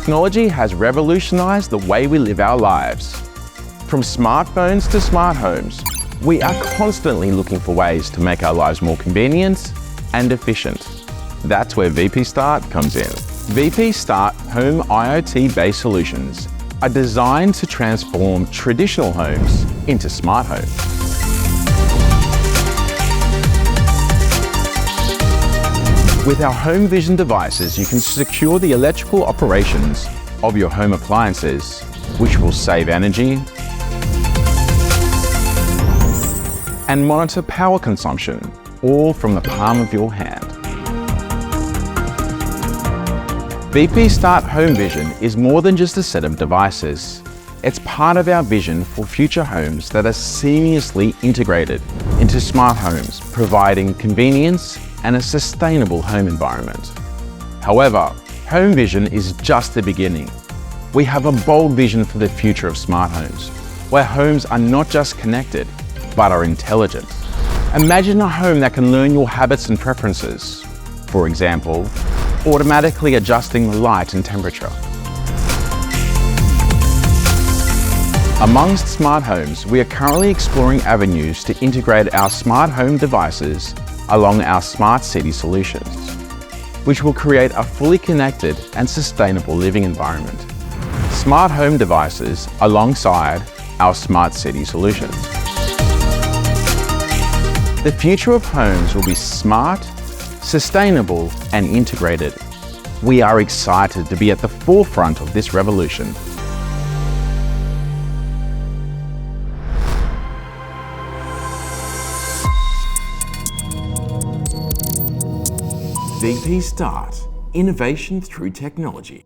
Technology has revolutionized the way we live our lives. From smartphones to smart homes, we are constantly looking for ways to make our lives more convenient and efficient. That's where VP.Start comes in. VP.Start home IoT-based solutions are designed to transform traditional homes into smart homes. With our home vision devices, you can secure the electrical operations of your home appliances, which will save energy and monitor power consumption, all from the palm of your hand. VP.Start Home Vision is more than just a set of devices. It's part of our vision for future homes that are seamlessly integrated into smart homes, providing convenience and a sustainable home environment. However, Home Vision is just the beginning. We have a bold vision for the future of smart homes, where homes are not just connected, but are intelligent. Imagine a home that can learn your habits and preferences. For example, automatically adjusting the light and temperature. Amongst smart homes, we are currently exploring avenues to integrate our smart home devices along our smart city solutions, which will create a fully connected and sustainable living environment. Smart home devices alongside our smart city solutions. The future of homes will be smart, sustainable and integrated. We are excited to be at the forefront of this revolution. VP.Start, innovation through technology.